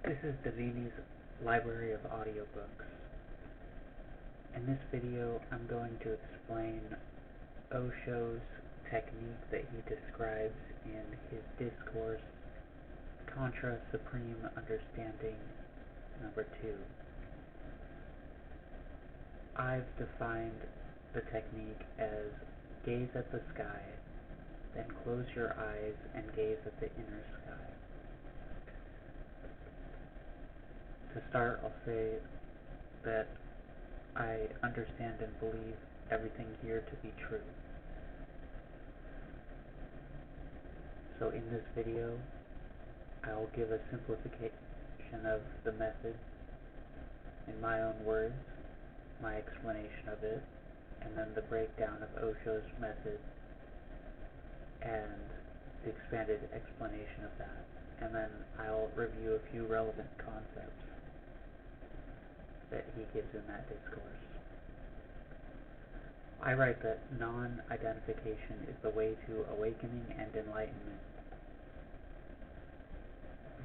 This is Davini's Library of Audiobooks. In this video, I'm going to explain Osho's technique that he describes in his discourse, Contra Supreme Understanding number 2. I've defined the technique as gaze at the sky, then close your eyes and gaze at the inner sky. To start, I'll say that I understand and believe everything here to be true. So in this video, I'll give a simplification of the method in my own words, my explanation of it, and then the breakdown of Osho's method and the expanded explanation of that. And then I'll review a few relevant concepts that he gives in that discourse. I write that non-identification is the way to awakening and enlightenment.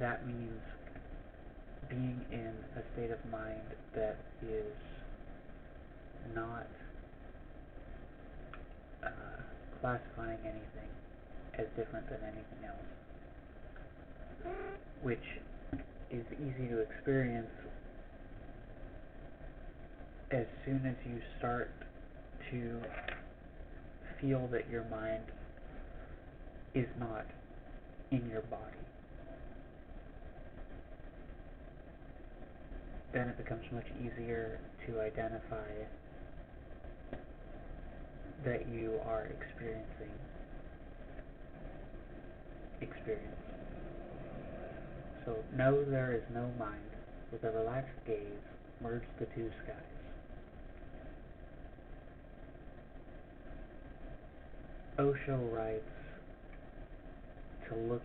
That means being in a state of mind that is not classifying anything as different than anything else, which is easy to experience as soon as you start to feel that your mind is not in your body. Then it becomes much easier to identify that you are experiencing experience. So know there is no mind. With a relaxed gaze, merge the two skies. Osho writes to look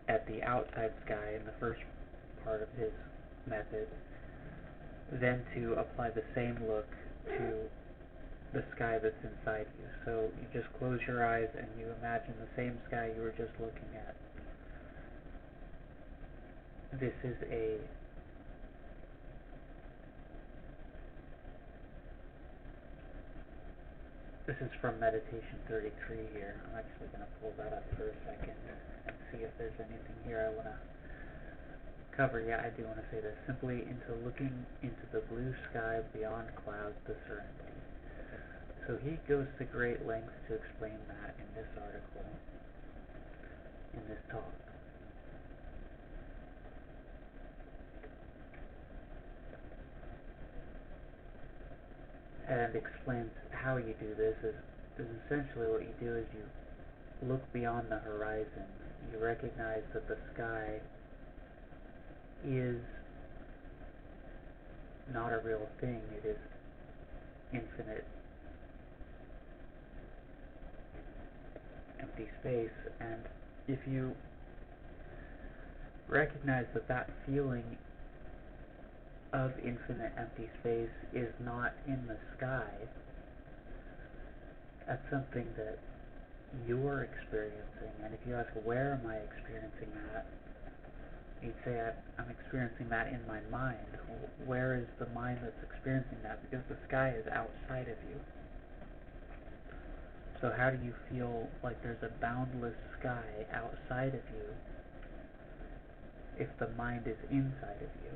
at the outside sky in the first part of his method, then to apply the same look to the sky that's inside you. So you just close your eyes and you imagine the same sky you were just looking at. This is from Meditation 33 here. I'm actually going to pull that up for a second and see if there's anything here I want to cover. Yeah, I do want to say this. Simply into looking into the blue sky beyond clouds, the serenity. So he goes to great lengths to explain that in this article, in this talk. And explains how you do this is essentially what you do is you look beyond the horizon. You recognize that the sky is not a real thing. It is infinite, empty space. And if you recognize that that feeling of infinite empty space is not in the sky, that's something that you're experiencing. And if you ask, where am I experiencing that? You'd say, I'm experiencing that in my mind. Where is the mind that's experiencing that? Because the sky is outside of you. So how do you feel like there's a boundless sky outside of you if the mind is inside of you?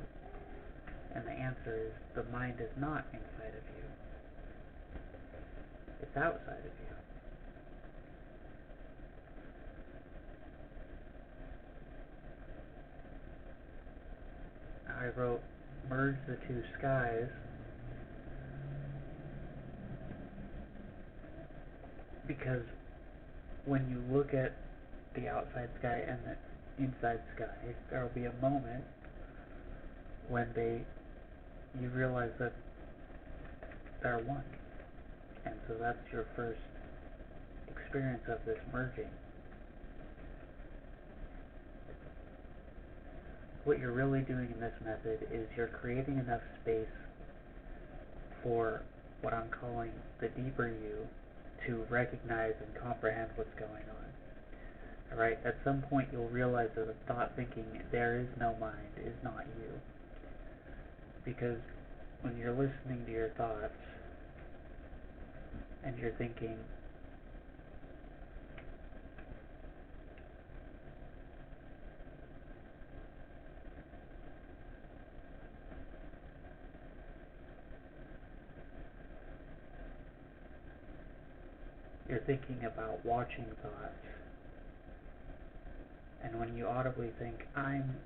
And the answer is, the mind is not inside of you. It's outside of you. I wrote, merge the two skies because when you look at the outside sky and the inside sky, there will be a moment when you realize that they're one. And so that's your first experience of this merging. What you're really doing in this method is you're creating enough space for what I'm calling the deeper you to recognize and comprehend what's going on. right? At some point you'll realize that the thought thinking there is no mind is not you. Because when you're listening to your thoughts and you're thinking, about watching thoughts, and when you audibly think, I'm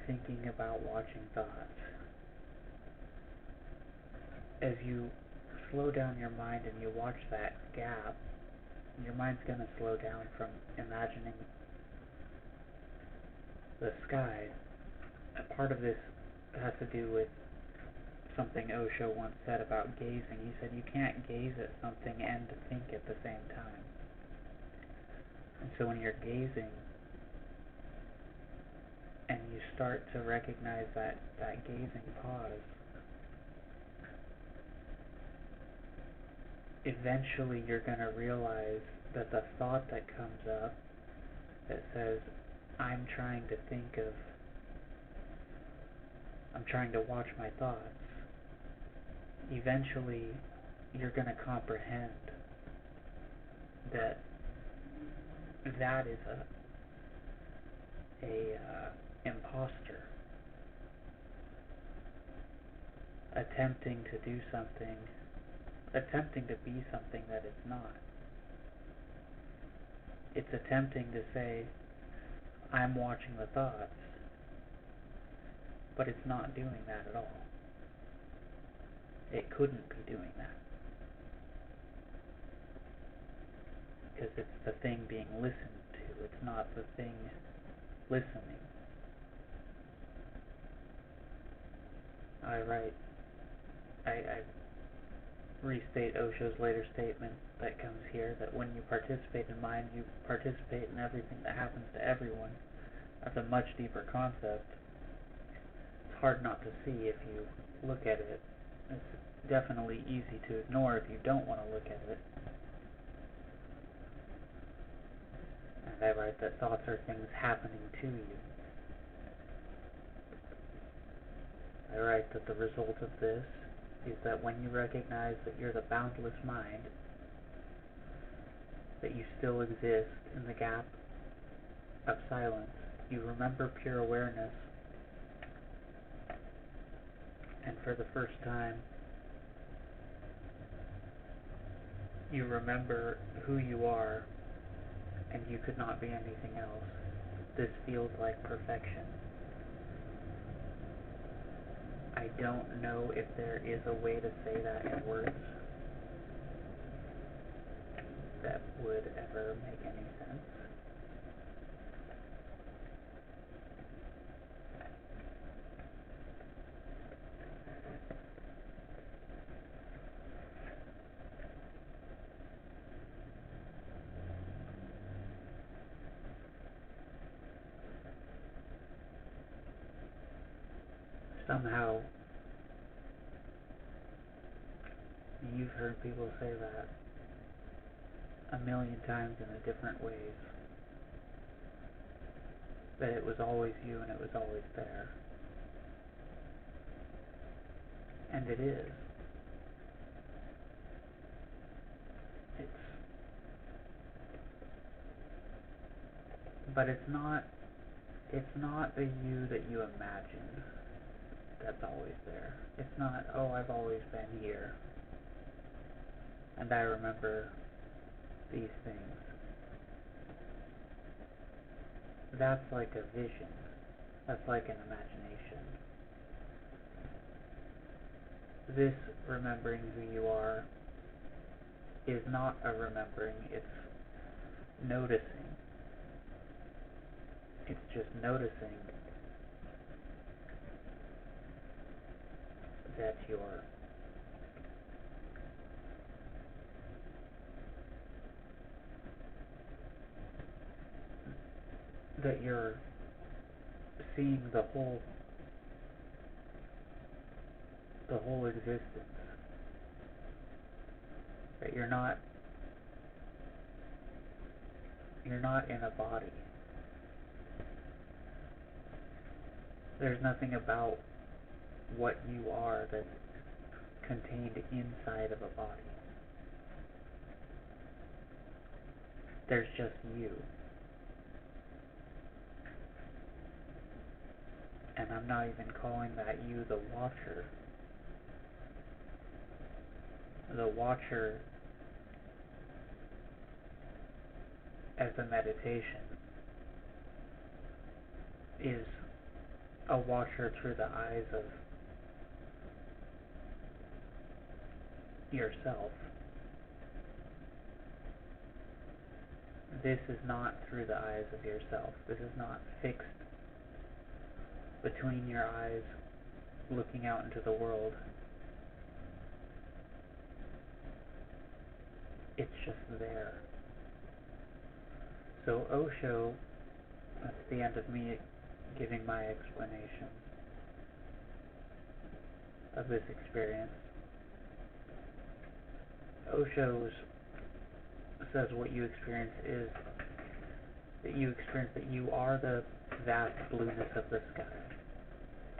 thinking about watching thoughts, as you slow down your mind and you watch that gap, your mind's going to slow down from imagining the sky. A part of this has to do with something Osho once said about gazing. He said you can't gaze at something and think at the same time. And so when you're gazing and you start to recognize that gazing pause, eventually you're going to realize that the thought that comes up that says, I'm trying to watch my thoughts, eventually you're going to comprehend that that is a imposter attempting to do something, attempting to be something that it's not. It's attempting to say, I'm watching the thoughts, but it's not doing that at all. It couldn't be doing that. Because it's the thing being listened to, it's not the thing listening. I restate Osho's later statement that comes here, that when you participate in mind, you participate in everything that happens to everyone. That's a much deeper concept. It's hard not to see if you look at it. It's definitely easy to ignore if you don't want to look at it. And I write that thoughts are things happening to you. I write that the result of this is that when you recognize that you're the boundless mind, that you still exist in the gap of silence, you remember pure awareness, and for the first time, you remember who you are, and you could not be anything else. This feels like perfection. I don't know if there is a way to say that in words that would ever make any sense. Somehow, you've heard people say that a million times in different ways, that it was always you and it was always there. And it is. But it's not the you that you imagine that's always there. It's not, oh, I've always been here, and I remember these things. That's like a vision. That's like an imagination. This remembering who you are is not a remembering, it's noticing. It's just noticing that you're seeing the whole existence. That you're not you're not in a body. There's nothing about what you are that's contained inside of a body. There's just you. And I'm not even calling that you the watcher. The watcher as a meditation is a watcher through the eyes of yourself. This is not through the eyes of yourself. This is not fixed between your eyes looking out into the world. It's just there. So Osho, that's the end of me giving my explanation of this experience. Osho says what you experience is that you experience that you are the vast blueness of the sky,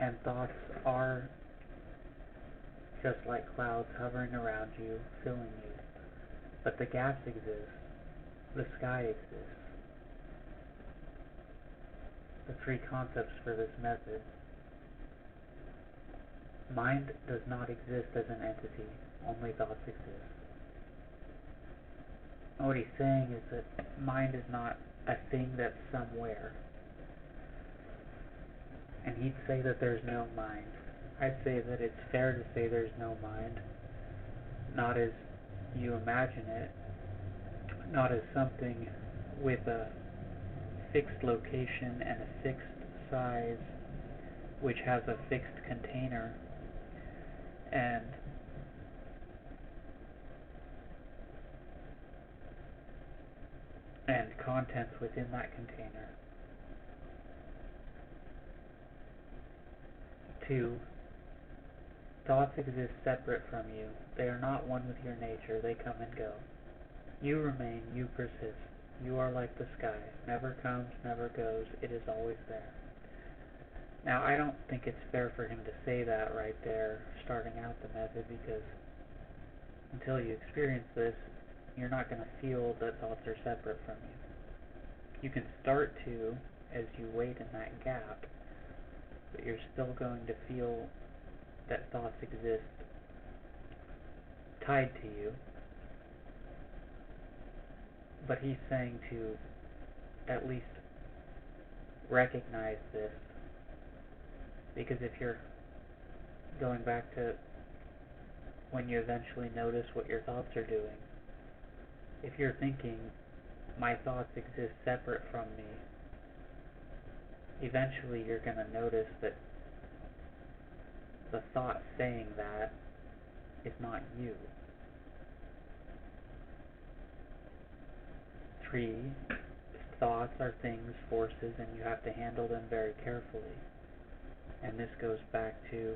and thoughts are just like clouds hovering around you, filling you. But the gaps exist. The sky exists. The three concepts for this method. Mind does not exist as an entity. Only thoughts exist. And what he's saying is that mind is not a thing that's somewhere. And he'd say that there's no mind. I'd say that it's fair to say there's no mind. Not as you imagine it. Not as something with a fixed location and a fixed size, which has a fixed container and contents within that container. 2. Thoughts exist separate from you. They are not one with your nature. They come and go. You remain. You persist. You are like the sky. Never comes, never goes. It is always there. Now, I don't think it's fair for him to say that right there, starting out the method, because until you experience this, you're not going to feel that thoughts are separate from you. You can start to as you wait in that gap, but you're still going to feel that thoughts exist tied to you. But he's saying to at least recognize this, because if you're going back to when you eventually notice what your thoughts are doing, if you're thinking, my thoughts exist separate from me, eventually you're going to notice that the thought saying that is not you. 3, thoughts are things, forces, and you have to handle them very carefully. And this goes back to,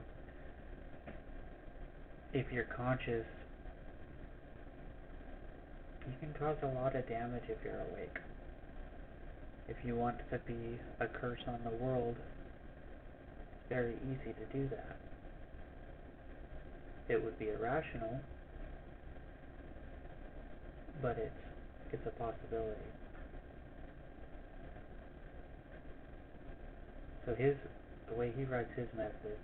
if you're conscious, you can cause a lot of damage if you're awake. If you want to be a curse on the world, it's very easy to do that. It would be irrational, but it's a possibility. So the way he writes his method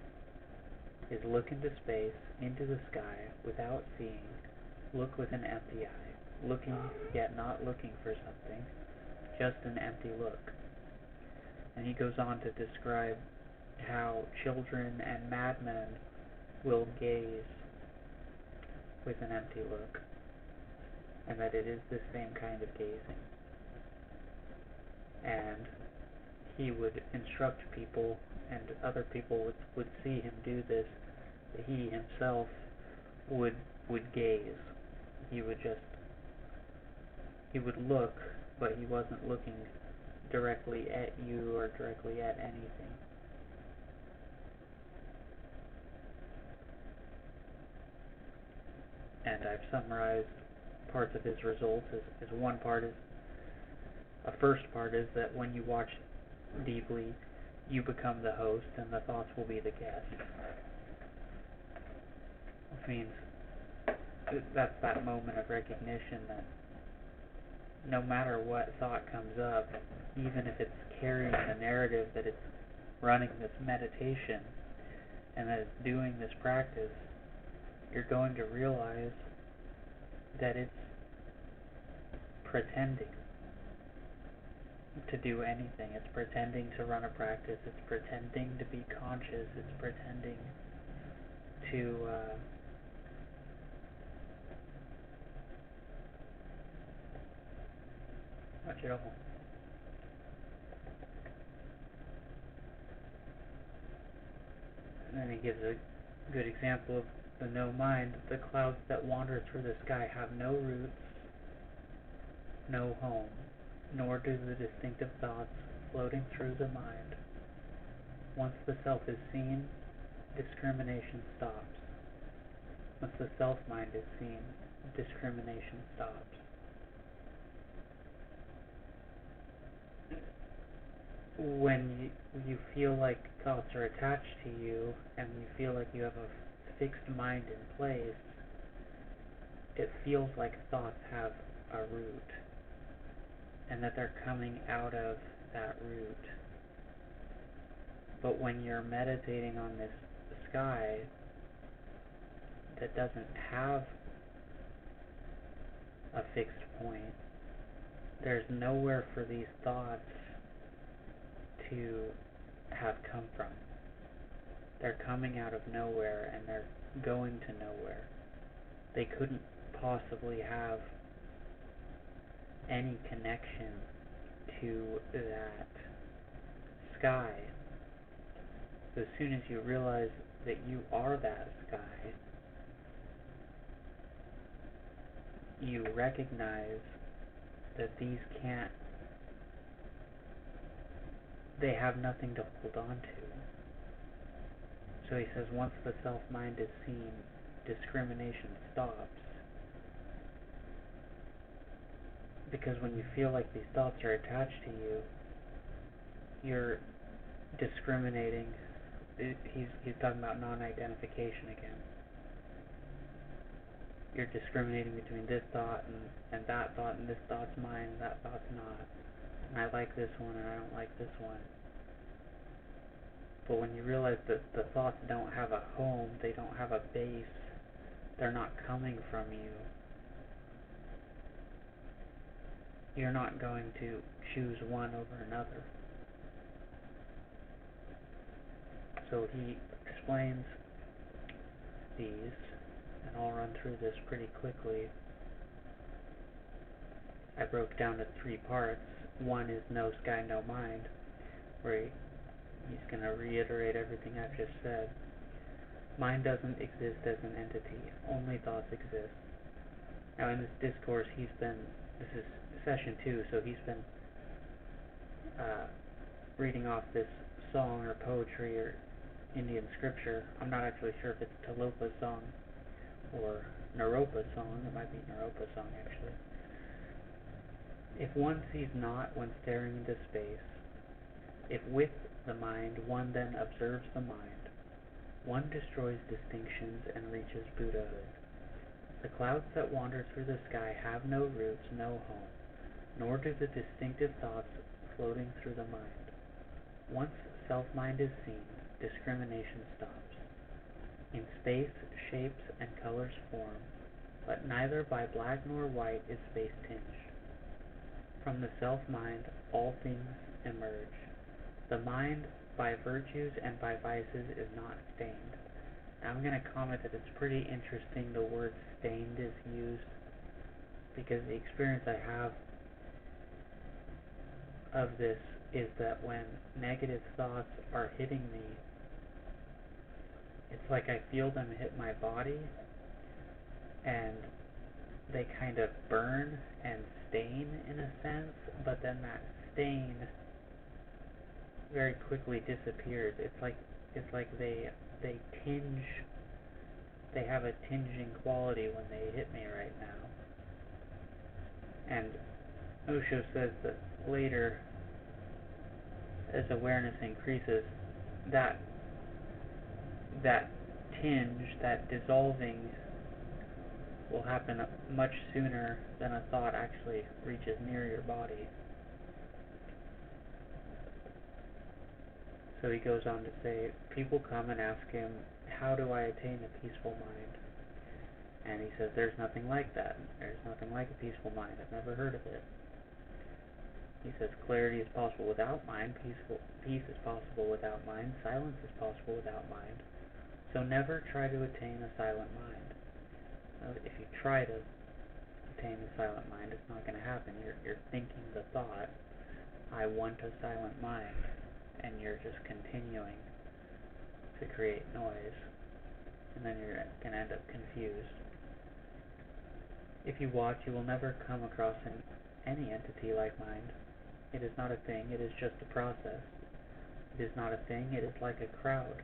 is look into space, into the sky, without seeing, look with an empty eye, looking yet not looking for something, just an empty look. And he goes on to describe how children and madmen will gaze with an empty look, and that it is the same kind of gazing. And he would instruct people, and other people would see him do this, that he himself would gaze. He would look, but he wasn't looking directly at you or directly at anything. And I've summarized parts of his results as one part is A first part is that when you watch deeply, you become the host and the thoughts will be the guest. Which means that's that moment of recognition that no matter what thought comes up, even if it's carrying the narrative that it's running this meditation and that it's doing this practice, you're going to realize that it's pretending to do anything. It's pretending to run a practice. It's pretending to be conscious. It's pretending to watch it all. And then he gives a good example of the no mind. The clouds that wander through the sky have no roots, no home, nor do the distinctive thoughts floating through the mind. Once the self is seen, discrimination stops. Once the self-mind is seen, discrimination stops. When you feel like thoughts are attached to you and you feel like you have a fixed mind in place, it feels like thoughts have a root and that they're coming out of that root. But when you're meditating on this sky that doesn't have a fixed point, there's nowhere for these thoughts to have come from. They're coming out of nowhere and they're going to nowhere. They couldn't possibly have any connection to that sky. So as soon as you realize that you are that sky, you recognize that these they have nothing to hold on to. So he says once the self-mind is seen, discrimination stops. Because when you feel like these thoughts are attached to you, you're discriminating. He's talking about non-identification again. You're discriminating between this thought and that thought, and this thought's mine and that thought's not. And I like this one and I don't like this one. But when you realize that the thoughts don't have a home, they don't have a base, they're not coming from you, you're not going to choose one over another. So he explains these, and I'll run through this pretty quickly. I broke down to 3 parts. One is no sky, no mind, where he's going to reiterate everything I've just said. Mind doesn't exist as an entity. Only thoughts exist. Now in this discourse, this is session 2, so he's been reading off this song or poetry or Indian scripture. I'm not actually sure if it's Talopa's song or Naropa's song. It might be Naropa's song, actually. If one sees not when staring into space, if with the mind one then observes the mind, one destroys distinctions and reaches Buddhahood. The clouds that wander through the sky have no roots, no home, nor do the distinctive thoughts floating through the mind. Once self-mind is seen, discrimination stops. In space, shapes and colors form, but neither by black nor white is space tinged. From the self-mind, all things emerge. The mind, by virtues and by vices, is not stained. Now I'm going to comment that it's pretty interesting the word stained is used, because the experience I have of this is that when negative thoughts are hitting me, it's like I feel them hit my body, and they kind of burn and stain in a sense, but then that stain very quickly disappears. It's like they tinge. They have a tinging quality when they hit me right now. And Osho says that later, as awareness increases, that that tinge, that dissolving, will happen much sooner than a thought actually reaches near your body. So he goes on to say, people come and ask him, how do I attain a peaceful mind? And he says, there's nothing like that. There's nothing like a peaceful mind. I've never heard of it. He says, clarity is possible without mind, peace is possible without mind, silence is possible without mind. So never try to attain a silent mind. If you try to attain a silent mind, it's not going to happen. You're thinking the thought, I want a silent mind, and you're just continuing to create noise, and then you're going to end up confused. If you watch, you will never come across any entity like mind. It is not a thing, it is just a process. It is not a thing, it is like a crowd.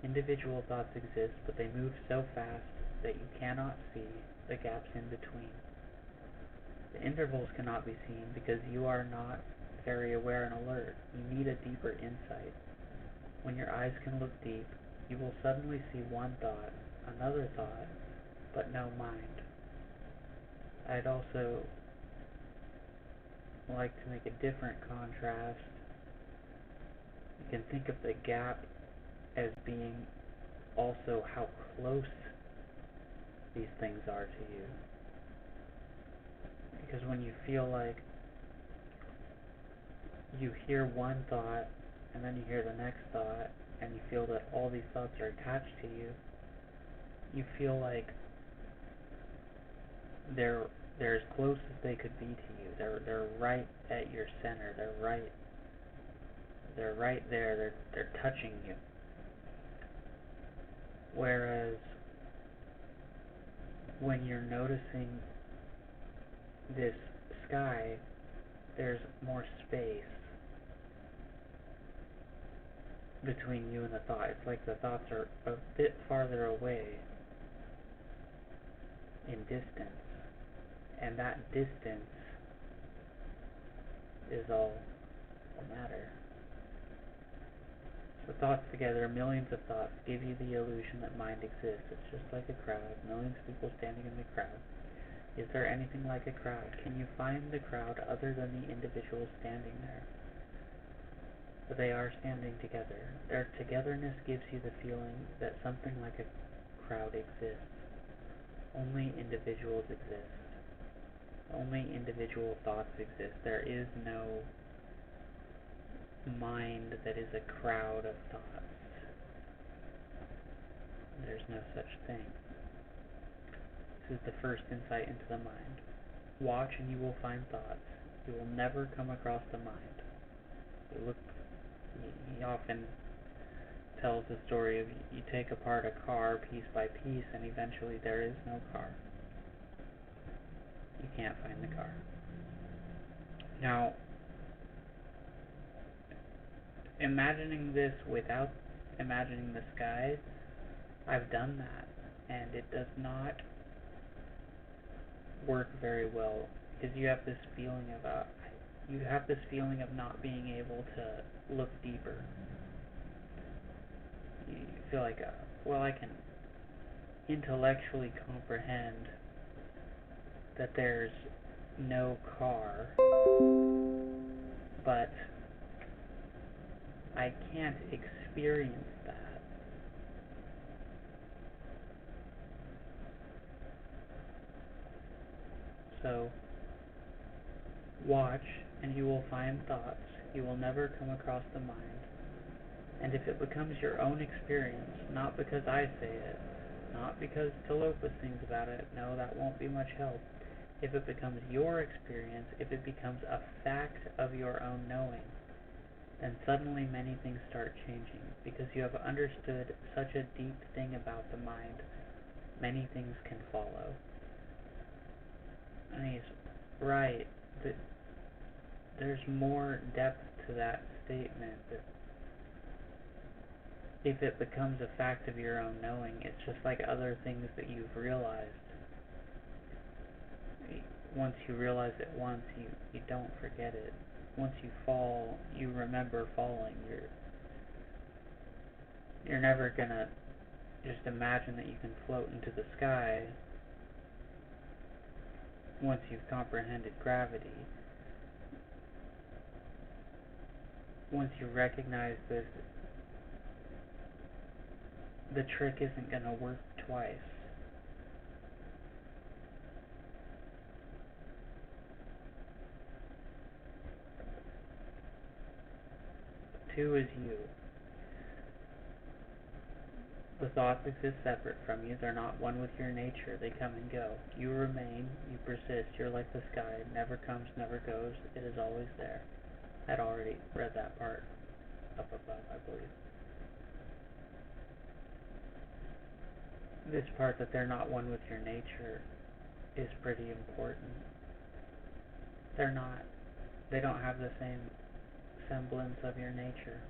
Individual thoughts exist, but they move so fast that you cannot see the gaps in between. The intervals cannot be seen because you are not very aware and alert. You need a deeper insight. When your eyes can look deep, you will suddenly see one thought, another thought, but no mind. I'd also like to make a different contrast. You can think of the gap as being also how close these things are to you. Because when you feel like you hear one thought, and then you hear the next thought, and you feel that all these thoughts are attached to you, you feel like they're as close as they could be to you. They're right at your center. They're right there. They're touching you. Whereas when you're noticing this sky, there's more space between you and the thought. It's like the thoughts are a bit farther away in distance, and that distance is all that matter. So thoughts together, millions of thoughts, give you the illusion that mind exists. It's just like a crowd, millions of people standing in the crowd. Is there anything like a crowd? Can you find the crowd other than the individuals standing there? But they are standing together. Their togetherness gives you the feeling that something like a crowd exists. Only individuals exist. Only individual thoughts exist. There is no mind that is a crowd of thoughts. There's no such thing. This is the first insight into the mind. Watch and you will find thoughts. You will never come across the mind. He often tells the story of you take apart a car piece by piece and eventually there is no car. You can't find the car. Now, imagining this without imagining the sky, I've done that, and it does not work very well because you have this feeling of not being able to look deeper. You feel like, well, I can intellectually comprehend that there's no car, but I can't experience that. So, watch, and you will find thoughts. You will never come across the mind. And if it becomes your own experience, not because I say it, not because Talopa sings about it, no, that won't be much help. If it becomes your experience, if it becomes a fact of your own knowing, then suddenly many things start changing, because you have understood such a deep thing about the mind, many things can follow. And he's right, that there's more depth to that statement, that if it becomes a fact of your own knowing, it's just like other things that you've realized. once you realize it once, you don't forget it. Once you fall, you remember falling. You're never gonna just imagine that you can float into the sky once you've comprehended gravity. Once you recognize this, the trick isn't gonna work twice. Two is you. The thoughts exist separate from you. They're not one with your nature. They come and go. You remain. You persist. You're like the sky. It never comes, never goes. It is always there. I'd already read that part up above, I believe. This part that they're not one with your nature is pretty important. They're not. They don't have the same semblance of your nature.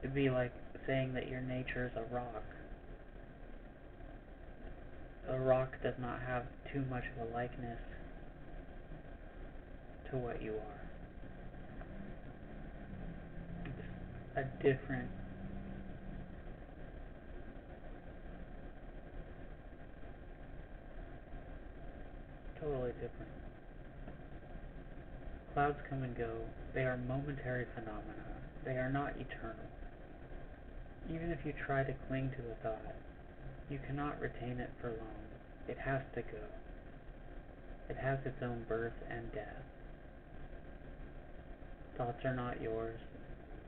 It'd be like saying that your nature is a rock. A rock does not have too much of a likeness to what you are. It's a different, totally different. Clouds come and go. They are momentary phenomena. They are not eternal. Even if you try to cling to a thought, you cannot retain it for long. It has to go. It has its own birth and death. Thoughts are not yours.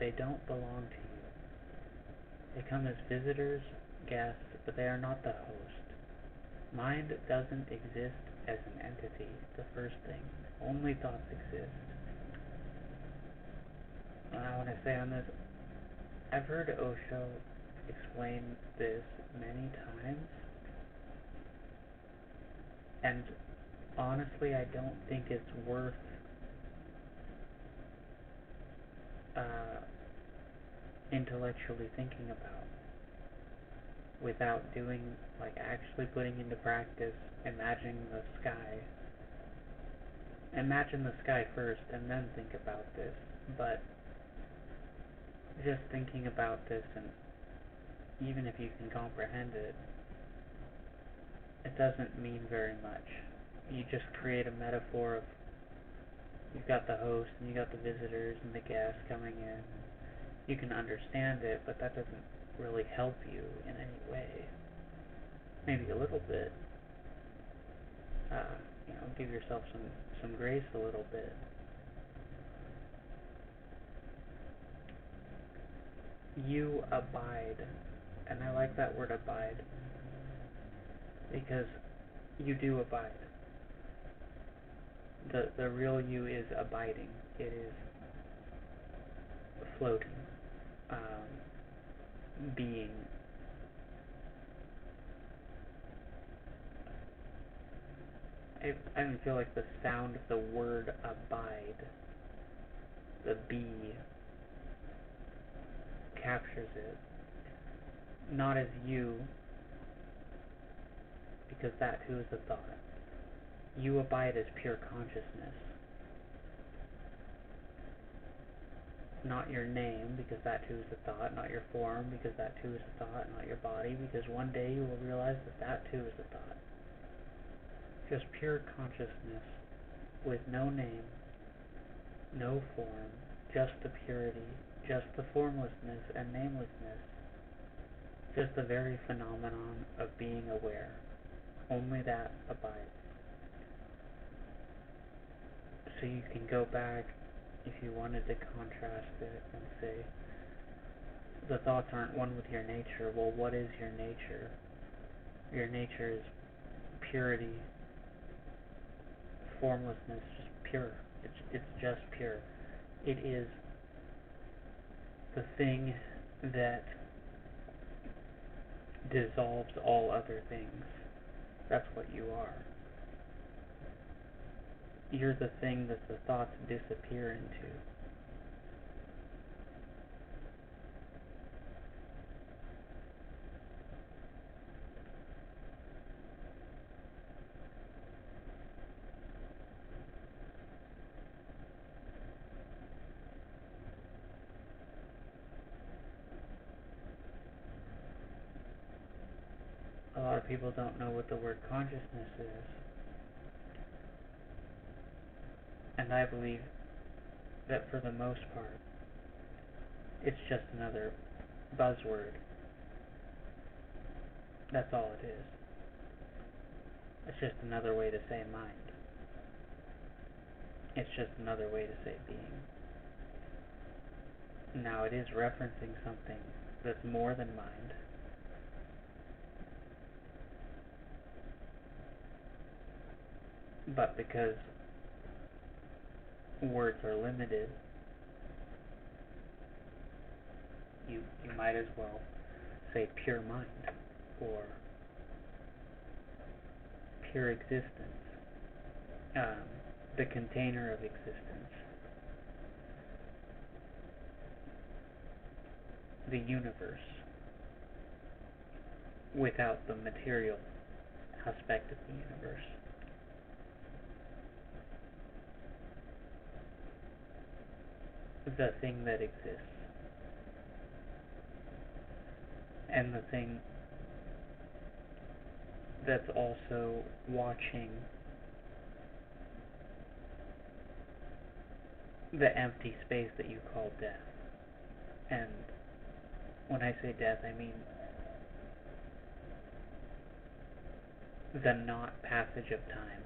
They don't belong to you. They come as visitors, guests, but they are not the host. Mind doesn't exist as an entity, the first thing. Only thoughts exist. And I want to say on this, I've heard Osho explain this many times, and honestly, I don't think it's worth intellectually thinking about without doing, like, actually putting into practice, imagining the sky. Imagine the sky first and then think about this, but just thinking about this, and even if you can comprehend it, it doesn't mean very much. You just create a metaphor of you've got the host and you got the visitors and the guests coming in. You can understand it, but that doesn't really help you in any way. Maybe a little bit. Give yourself some grace a little bit. You abide, and I like that word abide, because you do abide. The real you is abiding. It is floating, being. I even feel like the sound of the word abide, the be, captures it. Not as you, because that too is a thought. You abide as pure consciousness. Not your name, because that too is a thought. Not your form, because that too is a thought. Not your body, because one day you will realize that that too is a thought. Just pure consciousness with no name, no form, just the purity, just the formlessness and namelessness, just the very phenomenon of being aware. Only that abides. So you can go back, if you wanted to contrast it and say, the thoughts aren't one with your nature. Well, what is your nature? Your nature is purity, formlessness, just pure. It's just pure. It is the thing that dissolves all other things. That's what you are. You're the thing that the thoughts disappear into. lot of people don't know what the word consciousness is. And I believe that for the most part, it's just another buzzword. That's all it is. It's just another way to say mind. It's just another way to say being. Now it is referencing something that's more than mind. But because words are limited, you might as well say pure mind or pure existence, the container of existence, the universe, without the material aspect of the universe. The thing that exists, and the thing that's also watching the empty space that you call death. And when I say death, I mean the not passage of time.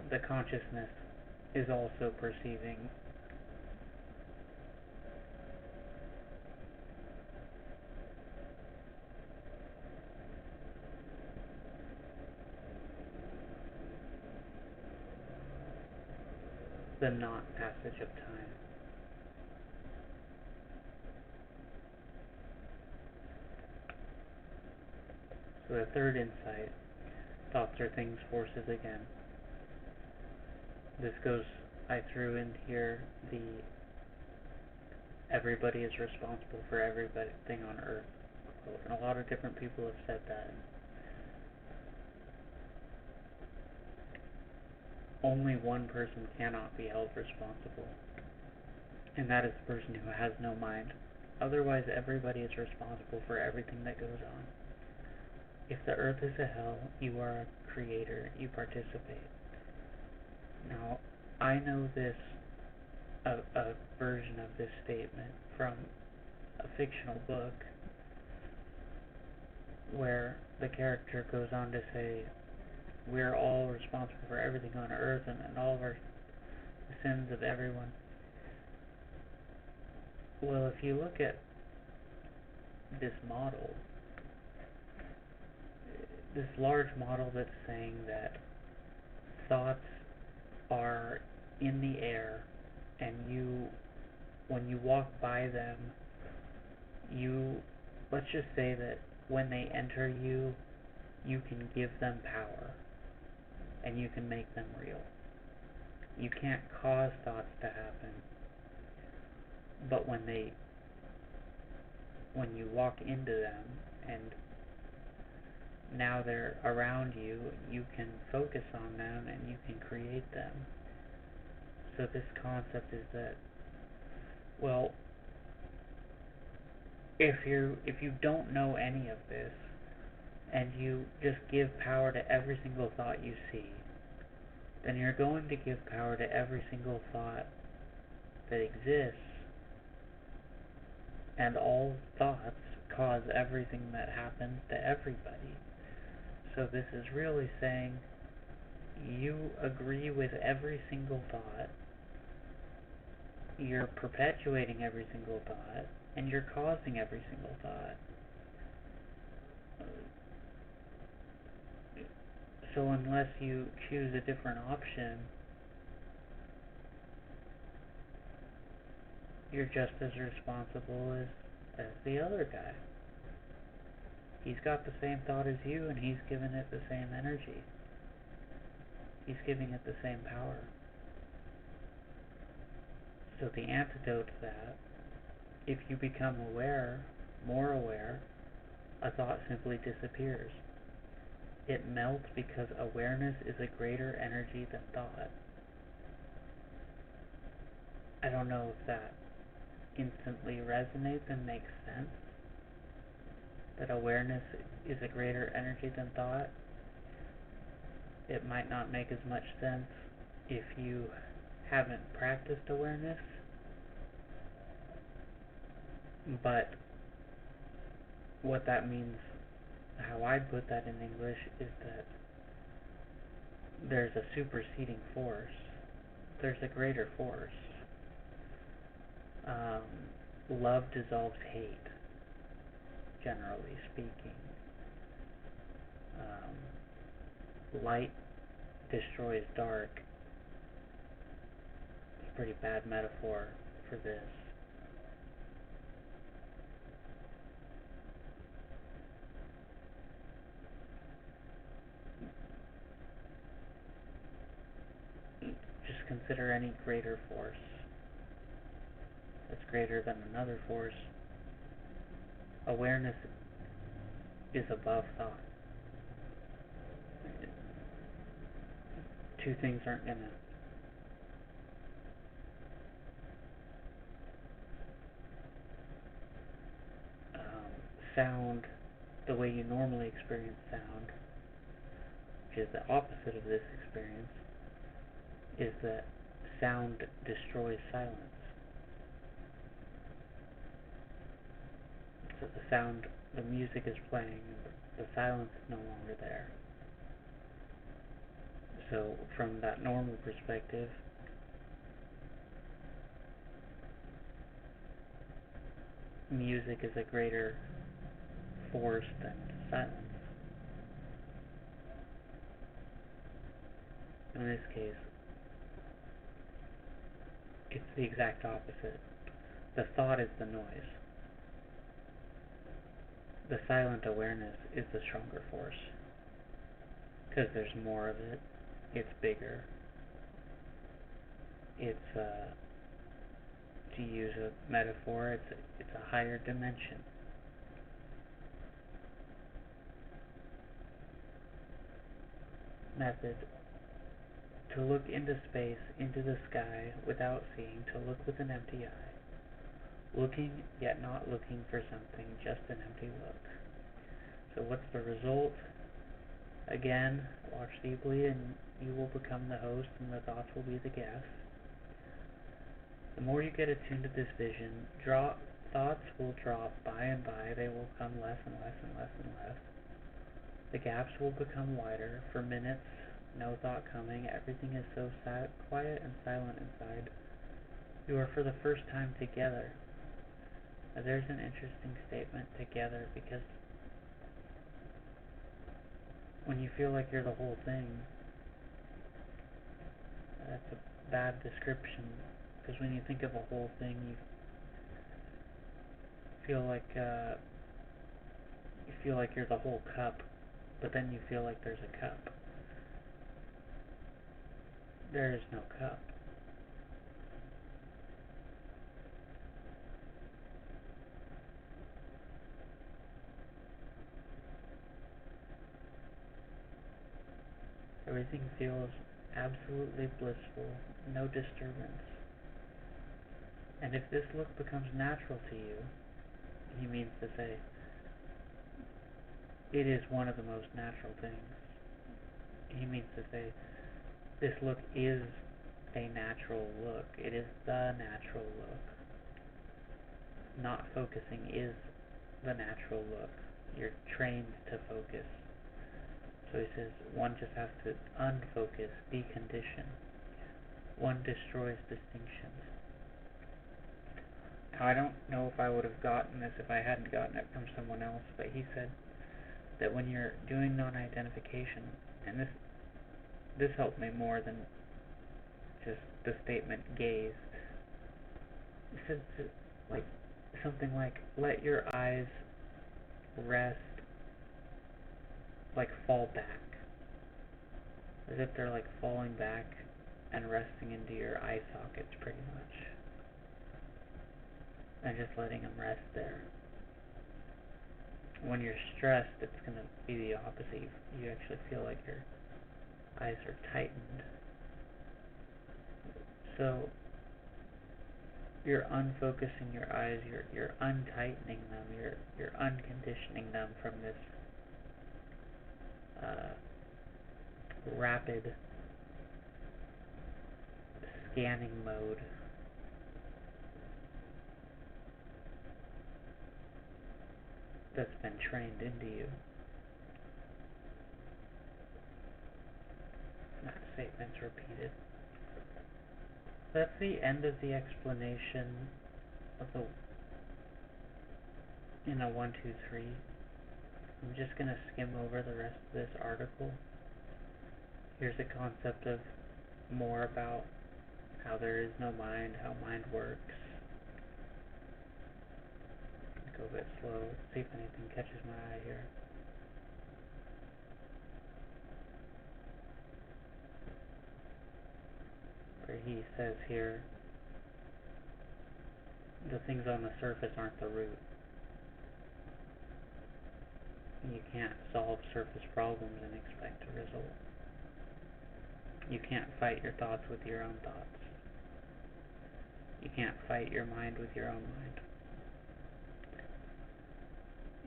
The consciousness is also perceiving the not passage of time. So the third insight, thoughts are things, forces again. This goes, I threw in here the everybody is responsible for everything on earth quote, and a lot of different people have said that. Only one person cannot be held responsible, and that is the person who has no mind. Otherwise, everybody is responsible for everything that goes on. If the earth is a hell, you are a creator, you participate. Now, I know this, a version of this statement from a fictional book where the character goes on to say, we're all responsible for everything on earth and all of the sins of everyone. Well, if you look at this model, this large model that's saying that thoughts are in the air and when you walk by them, let's just say that when they enter you, you can give them power and you can make them real. You can't cause thoughts to happen, but when you walk into them and now they're around you, you can focus on them and you can create them. So this concept is that, well, if you don't know any of this and you just give power to every single thought you see, then you're going to give power to every single thought that exists, and all thoughts cause everything that happens to everybody. So this is really saying you agree with every single thought, you're perpetuating every single thought, and you're causing every single thought. So unless you choose a different option, you're just as responsible as the other guy. He's got the same thought as you, and he's giving it the same energy. He's giving it the same power. So the antidote to that, if you become aware, more aware, a thought simply disappears. It melts because awareness is a greater energy than thought. I don't know if that instantly resonates and makes sense, that awareness is a greater energy than thought. It might not make as much sense if you haven't practiced awareness, but what that means, how I'd put that in English, is that there's a superseding force. There's a greater force. Love dissolves hate, generally speaking. Light destroys dark. It's a pretty bad metaphor for this. Just consider any greater force that's greater than another force. Awareness is above thought. Two things aren't gonna sound the way you normally experience sound, which is the opposite of this experience, is that sound destroys silence. So the music is playing, and the silence is no longer there. So from that normal perspective, music is a greater force than silence. In this case, it's the exact opposite. The thought is the noise. The silent awareness is the stronger force, because there's more of it. It's bigger. It's to use a metaphor, it's a higher dimension. Method: to look into space, into the sky, without seeing, to look with an empty eye. Looking, yet not looking for something, just an empty look. So what's the result? Again, watch deeply and you will become the host and the thoughts will be the guests. The more you get attuned to this vision, thoughts will drop by and by. They will come less and less and less and less. The gaps will become wider. For minutes, no thought coming. Everything is so quiet and silent inside. You are for the first time together. Now, there's an interesting statement, together, because when you feel like you're the whole thing, that's a bad description, because when you think of a whole thing, you feel like you're the whole cup, but then you feel like there's a cup. There is no cup. Everything feels absolutely blissful, no disturbance. And if this look becomes natural to you, he means to say, it is one of the most natural things. He means to say, this look is a natural look. It is the natural look. Not focusing is the natural look. You're trained to focus. So he says, one just has to unfocus, decondition. One destroys distinctions. Now, I don't know if I would have gotten this if I hadn't gotten it from someone else, but he said that when you're doing non-identification, and this helped me more than just the statement gaze. He said like something like, let your eyes rest, like fall back, as if they're like falling back and resting into your eye sockets pretty much, and just letting them rest there. When you're stressed, it's going to be the opposite. You actually feel like your eyes are tightened. So You're unfocusing your eyes, you're untightening them, you're unconditioning them from this uh, rapid scanning mode that's been trained into you. That statement's repeated. That's the end of the explanation of the in a 1, 2, 3. I'm just going to skim over the rest of this article. Here's a concept of more about how there is no mind, how mind works. Go a bit slow, see if anything catches my eye here. Where he says here, the things on the surface aren't the root. You can't solve surface problems and expect a result. You can't fight your thoughts with your own thoughts. You can't fight your mind with your own mind.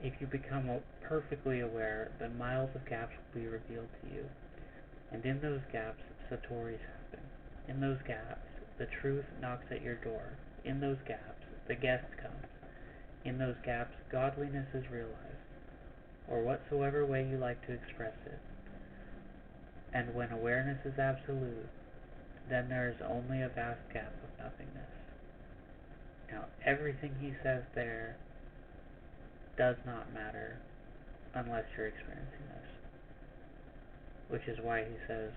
If you become perfectly aware, then miles of gaps will be revealed to you. And in those gaps, satori's happen. In those gaps, the truth knocks at your door. In those gaps, the guest comes. In those gaps, godliness is realized, or whatsoever way you like to express it. And when awareness is absolute, then there is only a vast gap of nothingness. Now, everything he says there does not matter unless you're experiencing this. Which is why he says,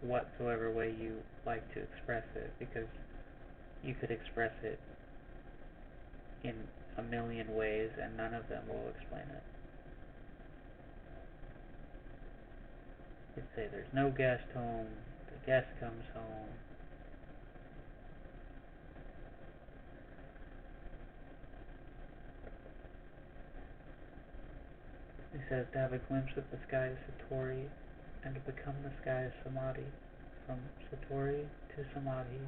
whatsoever way you like to express it, because you could express it in a million ways and none of them will explain it. You'd say there's no guest home, the guest comes home. He says to have a glimpse of the sky is Satori, and to become the sky is Samadhi. From Satori to Samadhi,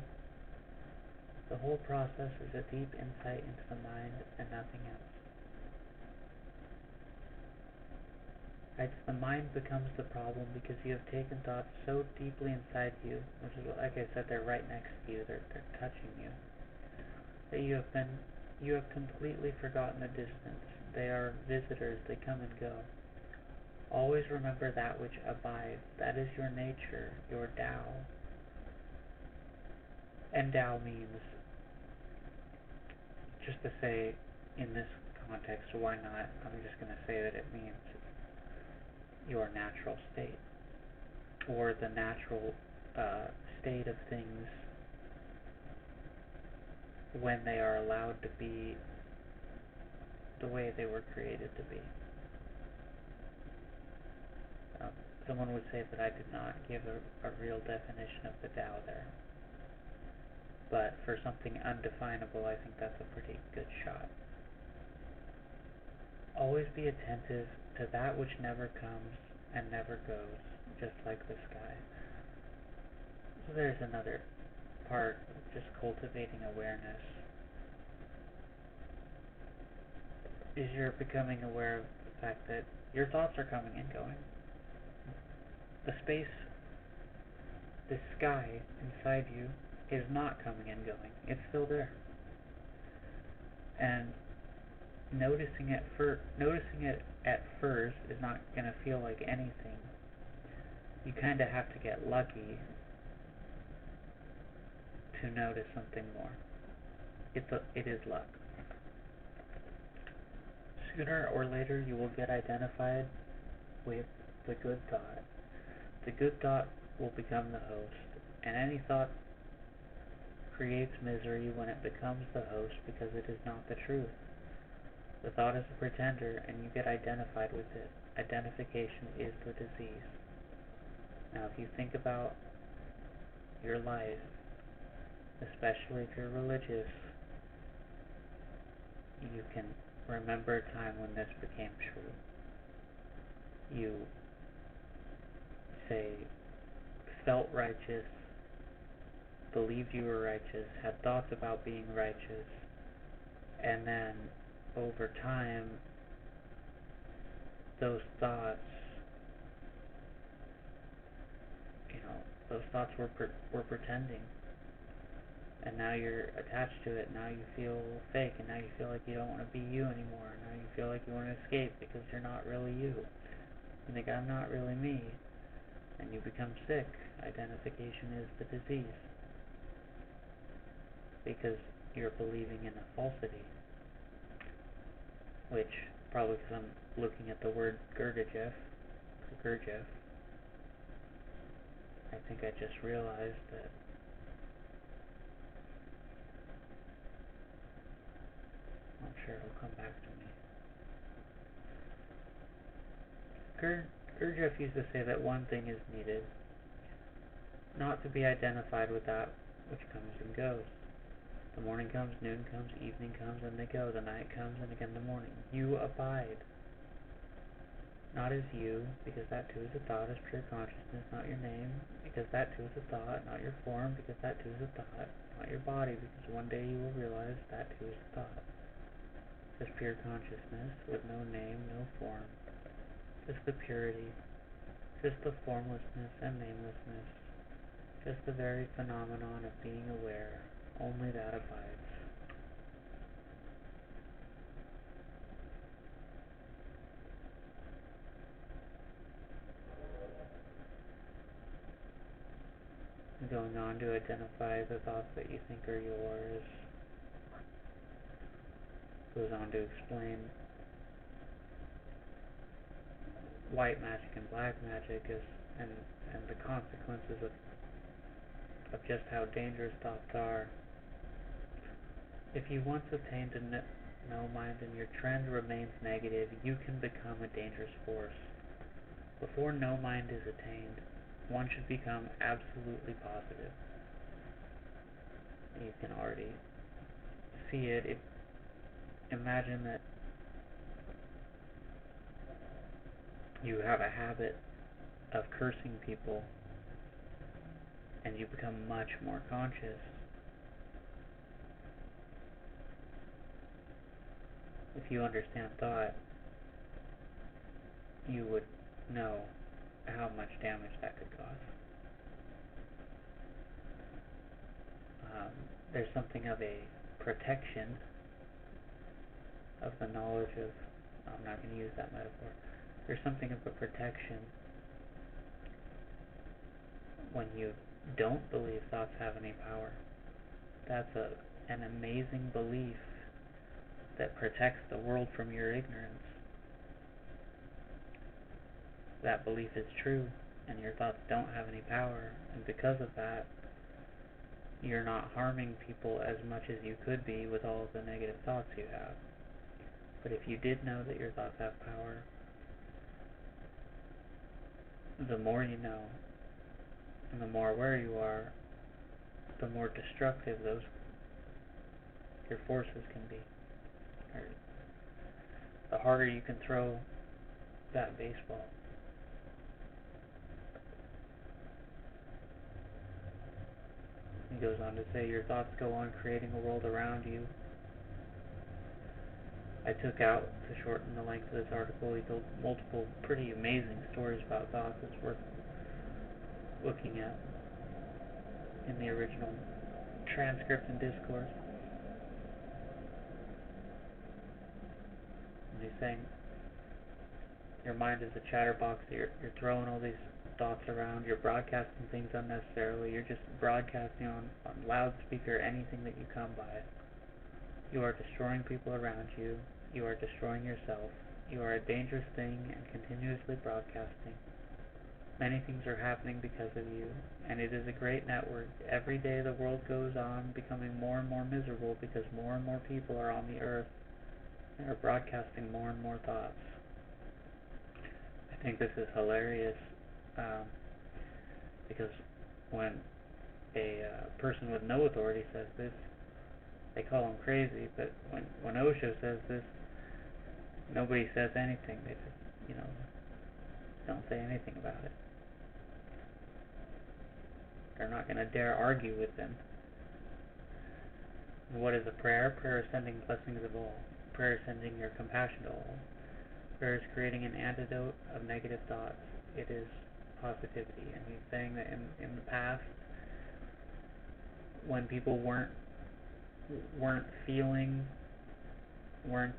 the whole process is a deep insight into the mind and nothing else. Right? The mind becomes the problem because you have taken thoughts so deeply inside you, which is, like I said, they're right next to you, they're touching you, that you have completely forgotten the distance. They are visitors, they come and go. Always remember that which abides. That is your nature, your Tao. And Tao means, just to say in this context, why not, I'm just going to say that it means your natural state, or the natural state of things when they are allowed to be the way they were created to be. Someone would say that I did not give a real definition of the Tao there. But for something undefinable, I think that's a pretty good shot. Always be attentive to that which never comes and never goes, just like the sky. So there's another part of just cultivating awareness. Is you're becoming aware of the fact that your thoughts are coming and going. The space, the sky inside you is not coming and going. It's still there. And noticing it at first is not going to feel like anything. You kind of have to get lucky to notice something more. It is luck. Sooner or later you will get identified with the good thought. The good thought will become the host, and any thought creates misery when it becomes the host because it is not the truth. The thought is a pretender, and you get identified with it. Identification is the disease. Now, if you think about your life, especially if you're religious, you can remember a time when this became true. You, say, felt righteous, believed you were righteous, had thoughts about being righteous, and then over time, those thoughts, those thoughts were pretending, and now you're attached to it. Now you feel fake, and now you feel like you don't want to be you anymore. Now you feel like you want to escape because you're not really you. You think, I'm not really me, and you become sick. Identification is the disease, because you're believing in a falsity, which, probably because I'm looking at the word Gurdjieff, I think I just realized that I'm sure it'll come back to me. Gurdjieff used to say that one thing is needed, not to be identified with that which comes and goes. The morning comes, noon comes, evening comes, and they go. The night comes, and again the morning. You abide. Not as you, because that too is a thought, as pure consciousness, not your name, because that too is a thought, not your form, because that too is a thought, not your body, because one day you will realize that too is a thought. Just pure consciousness, with no name, no form, just the purity, just the formlessness and namelessness, just the very phenomenon of being aware, only that abides. Going on to identify the thoughts that you think are yours, goes on to explain white magic and black magic and the consequences of just how dangerous thoughts are. If you once attained a no mind and your trend remains negative, you can become a dangerous force. Before no mind is attained, one should become absolutely positive. You can already see it. Imagine that you have a habit of cursing people, and you become much more conscious. If you understand thought, you would know how much damage that could cause. There's something of a protection of the knowledge of, I'm not going to use that metaphor, there's something of a protection when you don't believe thoughts have any power. That's an amazing belief that protects the world from your ignorance. That belief is true, and your thoughts don't have any power, and because of that, you're not harming people as much as you could be with all of the negative thoughts you have. But if you did know that your thoughts have power, the more you know, and the more aware you are, the more destructive your forces can be. Or the harder you can throw that baseball. He goes on to say, your thoughts go on creating a world around you. I took out, to shorten the length of this article, he told multiple pretty amazing stories about thoughts. It's worth looking at in the original transcript and discourse. And he's saying, your mind is a chatterbox. You're throwing all these thoughts around. You're broadcasting things unnecessarily. You're just broadcasting on loudspeaker anything that you come by. You are destroying people around you. You are destroying yourself. You are a dangerous thing and continuously broadcasting. Many things are happening because of you, and it is a great network. Every day the world goes on becoming more and more miserable because more and more people are on the earth and are broadcasting more and more thoughts. I think this is hilarious because when a person with no authority says this, they call him crazy, but when Osho says this, nobody says anything. They just, don't say anything about it. They're not going to dare argue with them. What is a prayer? Prayer is sending blessings of all. Prayer is sending your compassion to all. Prayer is creating an antidote of negative thoughts. It is positivity. And he's saying that in the past, when people weren't feeling, weren't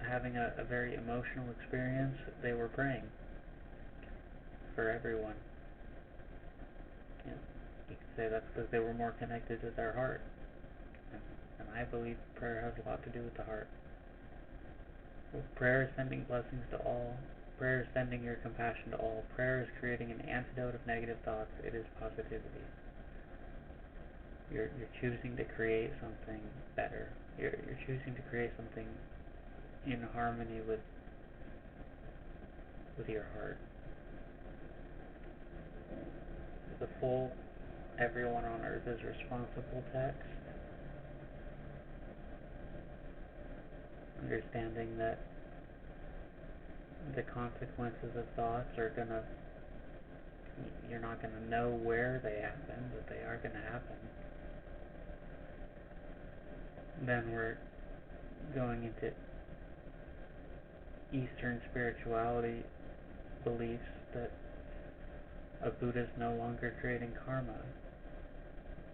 having a very emotional experience, they were praying for everyone. You know, you could say that's because they were more connected to their heart. And I believe prayer has a lot to do with the heart. So prayer is sending blessings to all. Prayer is sending your compassion to all. Prayer is creating an antidote of negative thoughts. It is positivity. You're choosing to create something better. You're choosing to create something in harmony with your heart. The full "everyone on earth is responsible" text, understanding that the consequences of thoughts are you're not gonna know where they happen, but they are gonna happen. Then we're going into Eastern spirituality beliefs that a Buddha is no longer creating karma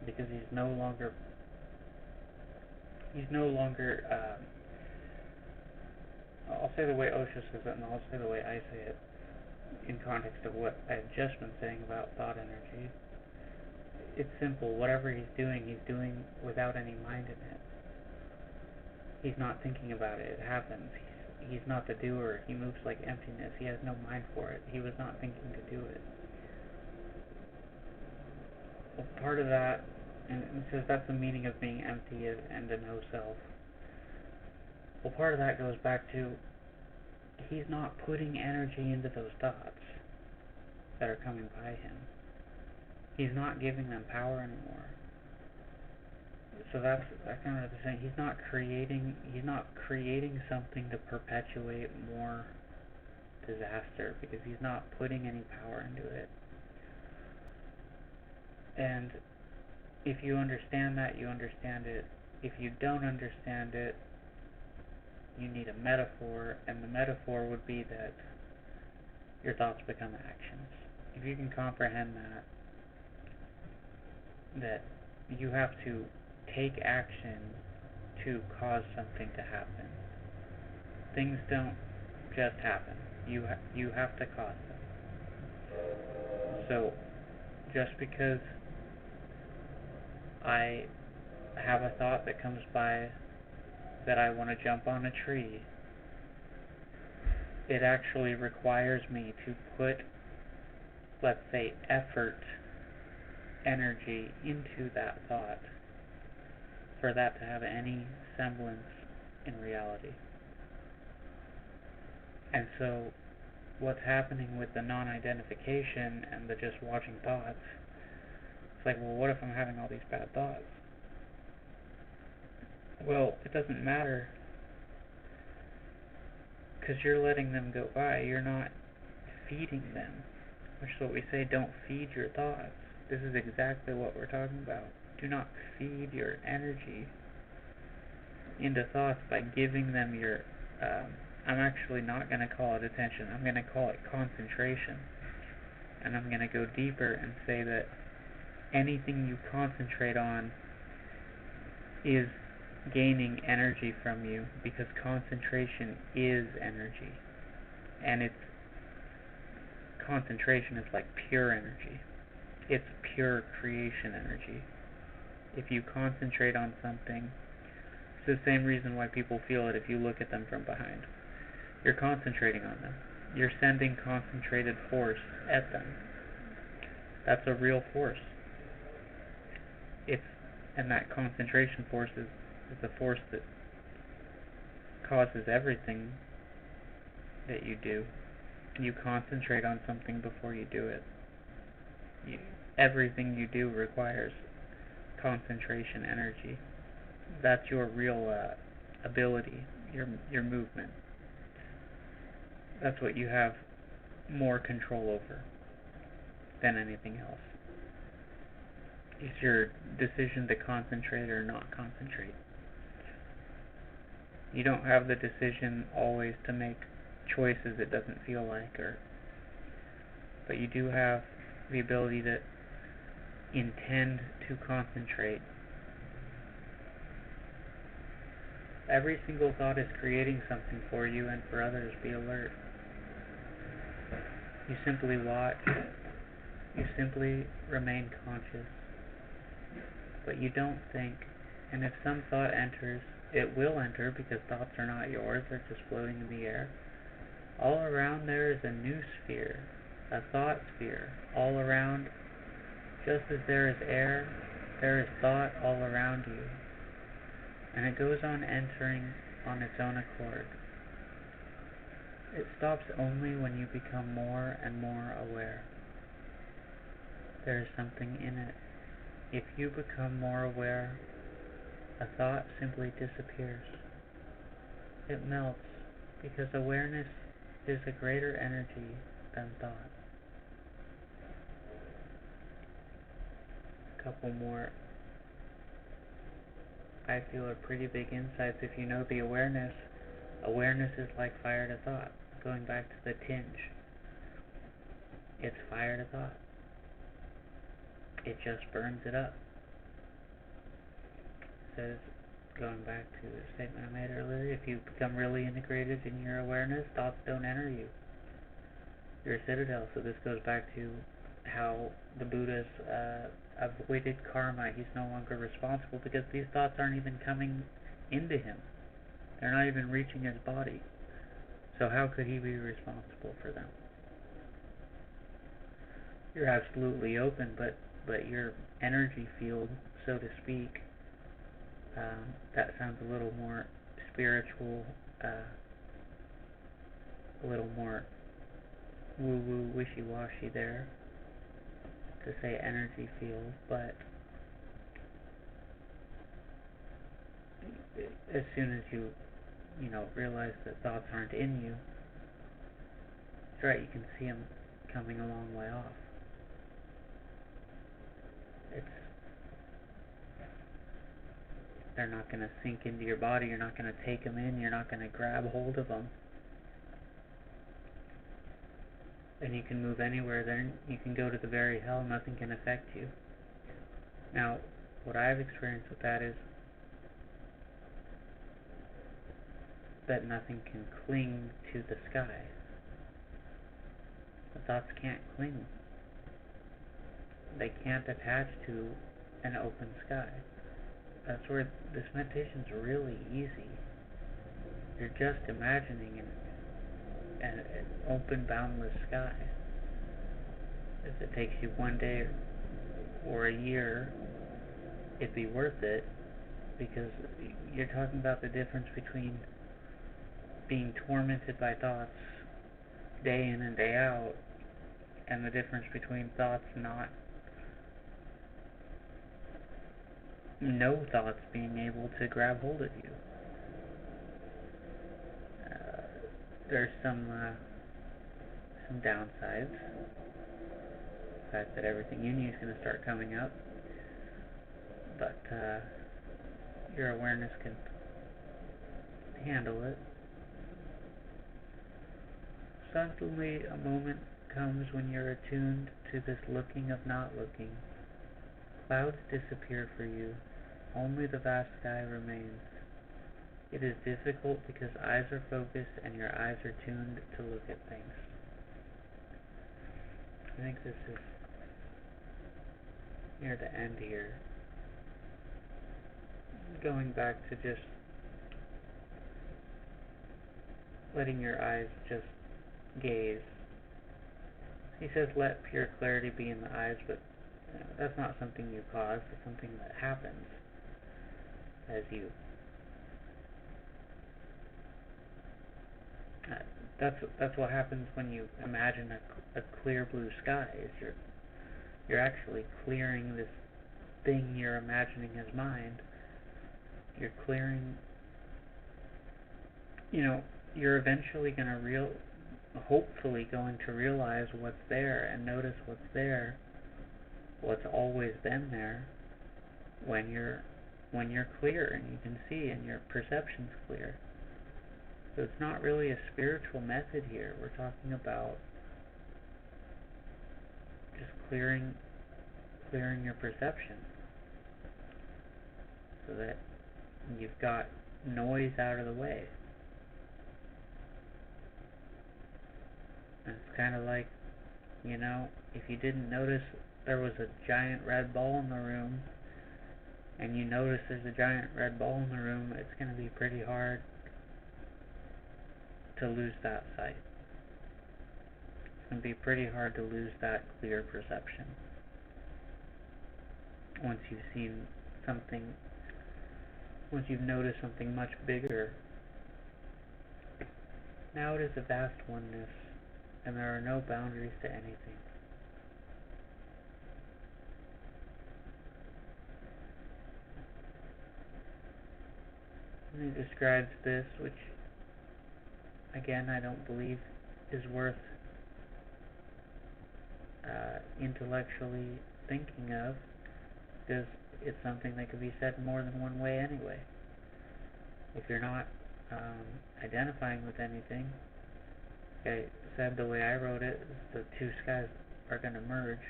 because he's no longer I'll say the way Osho says it, and I'll say the way I say it in context of what I've just been saying about thought energy. It's simple. Whatever he's doing without any mind in it. He's not thinking about it. It happens. He's not the doer. He moves like emptiness. He has no mind for it. He was not thinking to do it. Well, part of that, and it says that's the meaning of being empty and a no self. Well, part of that goes back to he's not putting energy into those thoughts that are coming by him. He's not giving them power anymore. So that's kind of the thing. He's not creating something to perpetuate more disaster because he's not putting any power into it. And if you understand that, you understand it. If you don't understand it, you need a metaphor, and the metaphor would be that your thoughts become actions. If you can comprehend that you have to take action to cause something to happen. Things don't just happen. You have to cause them. So just because I have a thought that comes by that I want to jump on a tree, it actually requires me to put, let's say, effort, energy into that thought for that to have any semblance in reality. And so what's happening with the non-identification and the just watching thoughts, it's like, well, what if I'm having all these bad thoughts? Well, it doesn't matter because you're letting them go by. You're not feeding them, which is what we say, don't feed your thoughts. This is exactly what we're talking about. Do not feed your energy into thoughts by giving them your, I'm actually not going to call it attention. I'm going to call it concentration. And I'm going to go deeper and say that anything you concentrate on is gaining energy from you because concentration is energy. And concentration is like pure energy. It's pure creation energy. If you concentrate on something, it's the same reason why people feel it if you look at them from behind. You're concentrating on them. You're sending concentrated force at them. That's a real force. And that concentration force is the force that causes everything that you do. You concentrate on something before you do it. Everything you do requires concentration energy. That's your real ability, your movement. That's what you have more control over than anything else. is your decision to concentrate or not concentrate. You don't have the decision always to make choices it doesn't feel like, but you do have the ability to intend to concentrate. Every single thought is creating something for you and for others. Be alert. You simply watch. You simply remain conscious. But you don't think. And if some thought enters, it will enter because thoughts are not yours. They're just floating in the air. All around there is a new sphere, a thought sphere. All around, just as there is air, there is thought all around you. And it goes on entering on its own accord. It stops only when you become more and more aware. There is something in it. If you become more aware, a thought simply disappears. It melts because awareness is a greater energy than thought. A couple more I feel are pretty big insights. If you know the awareness is like fire to thought. Going back to the tinge, it's fire to thought. It just burns it up. It says, going back to the statement I made earlier, if you become really integrated in your awareness, thoughts don't enter you. You're a citadel. So this goes back to how the Buddha's avoided karma. He's no longer responsible because these thoughts aren't even coming into him. They're not even reaching his body. So how could he be responsible for them? You're absolutely open, but your energy field, so to speak, that sounds a little more spiritual, a little more woo-woo, wishy-washy there to say energy field, but as soon as you realize that thoughts aren't in you, it's right, you can see them coming a long way off. They're not going to sink into your body, you're not going to take them in, you're not going to grab hold of them. And you can move anywhere, then you can go to the very hell, nothing can affect you. Now, what I've experienced with that is that nothing can cling to the sky. The thoughts can't cling. They can't attach to an open sky. That's where this meditation's really easy. You're just imagining an open, boundless sky. If it takes you one day or a year, it'd be worth it, because you're talking about the difference between being tormented by thoughts day in and day out, and the difference between no thoughts being able to grab hold of you. There's some downsides. The fact that everything in you is going to start coming up, but your awareness can handle it. Suddenly, a moment comes when you're attuned to this looking of not looking. Clouds disappear for you. Only the vast sky remains. It is difficult because eyes are focused and your eyes are tuned to look at things. I think this is near the end here. Going back to just letting your eyes just gaze. He says let pure clarity be in the eyes, but that's not something you cause, it's something that happens as you that's what happens when you imagine a clear blue sky. Is you're actually clearing this thing you're imagining as mind. You're clearing, you're eventually hopefully going to realize what's there and notice what's there, Well, it's always been there when you're clear and you can see and your perception's clear. So it's not really a spiritual method here. We're talking about just clearing your perception so that you've got noise out of the way. And it's kind of like, if you didn't notice there was a giant red ball in the room, and you notice there's a giant red ball in the room, it's going to be pretty hard to lose that sight. It's going to be pretty hard to lose that clear perception once you've noticed something much bigger. Now it is a vast oneness, and there are no boundaries to anything. And he describes this, which, again, I don't believe is worth intellectually thinking of, because it's something that could be said more than one way anyway. If you're not identifying with anything, like I said, the way I wrote it, the two skies are going to merge.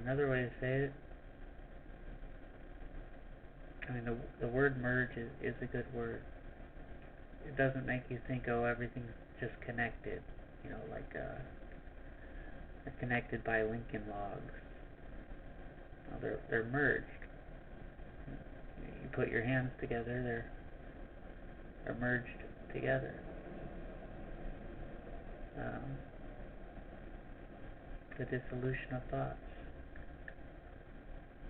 Another way to say it, the word merge is a good word. It doesn't make you think, oh, everything's just connected, like connected by Lincoln logs. No, they're merged. You put your hands together, they're merged together. The dissolution of thoughts.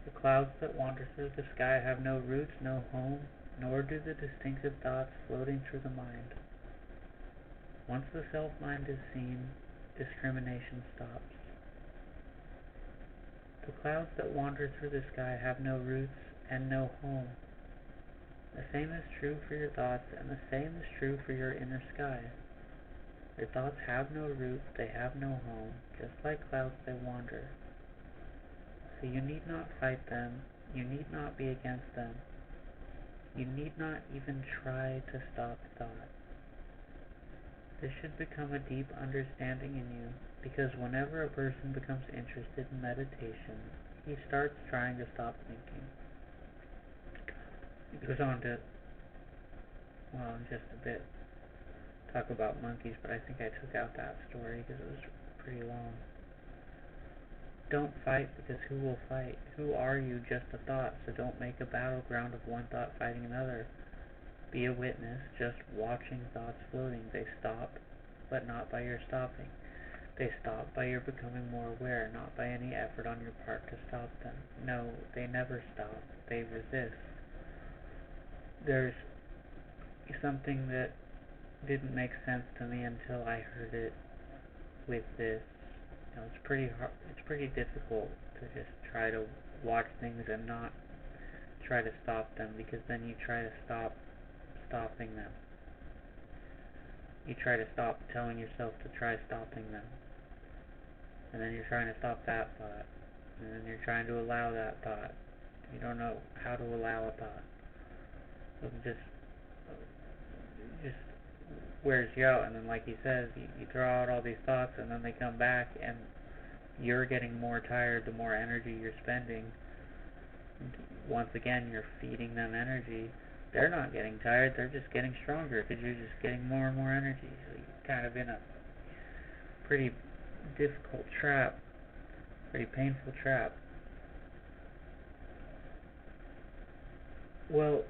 The clouds that wander through the sky have no roots, no home, nor do the distinctive thoughts floating through the mind. Once the self-mind is seen, discrimination stops. The clouds that wander through the sky have no roots and no home. The same is true for your thoughts, and the same is true for your inner sky. Your thoughts have no roots, they have no home, just like clouds they wander. So you need not fight them, you need not be against them. You need not even try to stop thought. This should become a deep understanding in you, because whenever a person becomes interested in meditation, he starts trying to stop thinking. It goes on to, in just a bit, talk about monkeys, but I think I took out that story because it was pretty long. Don't fight, because who will fight? Who are you? Just a thought, so don't make a battleground of one thought fighting another. Be a witness, just watching thoughts floating. They stop, but not by your stopping. They stop by your becoming more aware, not by any effort on your part to stop them. No, they never stop. They resist. There's something that didn't make sense to me until I heard it with this. It's pretty hard. It's pretty difficult to just try to watch things and not try to stop them, because then you try to stop stopping them. You try to stop telling yourself to try stopping them, and then you're trying to stop that thought, and then you're trying to allow that thought. You don't know how to allow a thought. So it just wears you out, and then, like he says, you throw out all these thoughts, and then they come back, and you're getting more tired the more energy you're spending. Once again, you're feeding them energy. They're not getting tired, they're just getting stronger, because you're just getting more and more energy. So you're kind of in a pretty difficult trap, pretty painful trap. Well,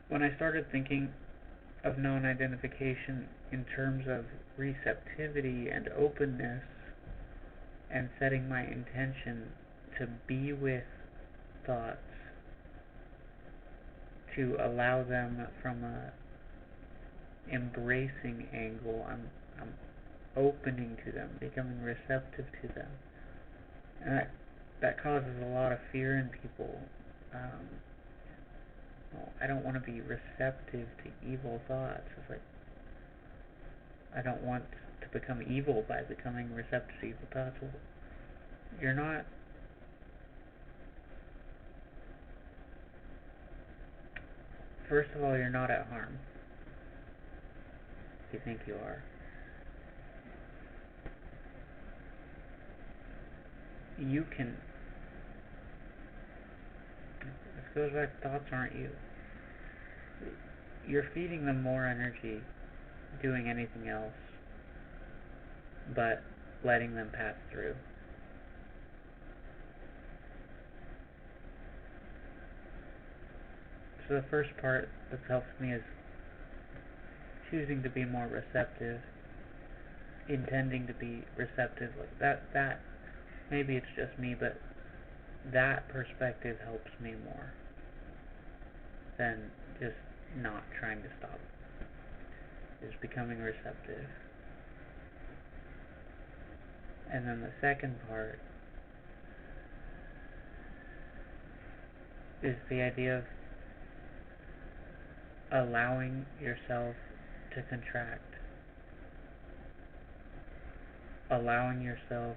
when I started thinking of non-identification in terms of receptivity and openness, and setting my intention to be with thoughts, to allow them from a embracing angle, I'm opening to them, becoming receptive to them, and that causes a lot of fear in people. I don't want to be receptive to evil thoughts. It's like, I don't want to become evil by becoming receptive to evil thoughts. Well, You're not, first of all, you're not at harm. If you think you are. You can, this goes back to thoughts aren't you. You're feeding them more energy doing anything else but letting them pass through. So the first part that's helped me is choosing to be more receptive, intending to be receptive. Like that maybe it's just me, but that perspective helps me more than just not trying to stop. Is becoming receptive. And then the second part is the idea of allowing yourself to contract. Allowing yourself,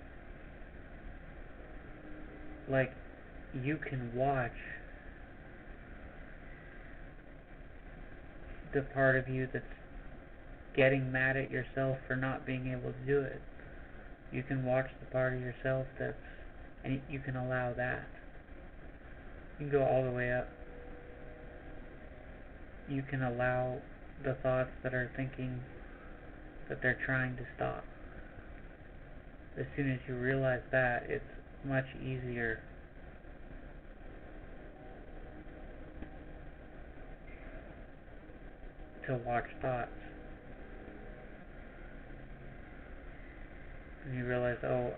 like, you can watch the part of you that's getting mad at yourself for not being able to do it. You can watch the part of yourself and you can allow that. You can go all the way up. You can allow the thoughts that are thinking that they're trying to stop. As soon as you realize that, it's much easier to watch thoughts. And you realize, oh,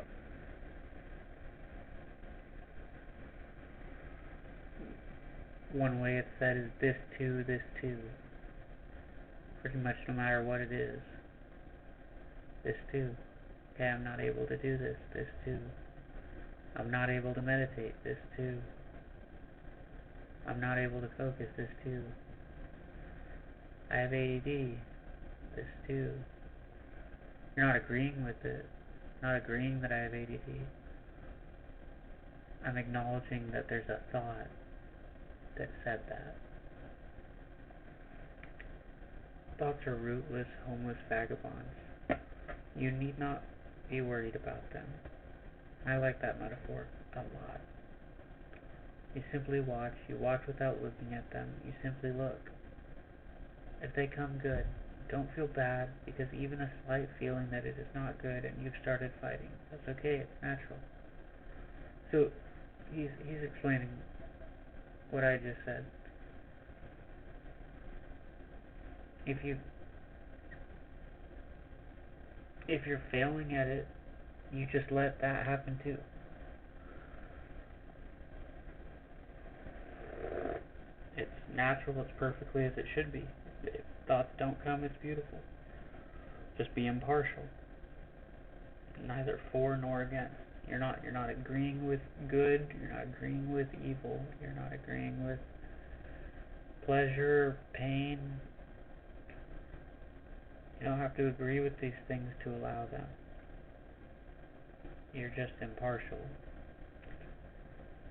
one way it's said is this too, pretty much no matter what it is. This too. Okay, I'm not able to do this too. I'm not able to meditate, this too. I'm not able to focus, this too. I have ADD, this too. You're not agreeing with it. Not agreeing that I have ADD. I'm acknowledging that there's a thought that said that. Thoughts are rootless, homeless vagabonds. You need not be worried about them. I like that metaphor a lot. You simply watch. You watch without looking at them. You simply look. If they come, good. Don't feel bad, because even a slight feeling that it is not good and you've started fighting, that's okay. It's natural. So he's explaining what I just said. If you're failing at it, you just let that happen too. It's natural. It's perfectly as it should be. If thoughts don't come, it's beautiful. Just be impartial. Neither for nor against. You're not agreeing with good. You're not agreeing with evil. You're not agreeing with pleasure, pain. You don't have to agree with these things to allow them. You're just impartial.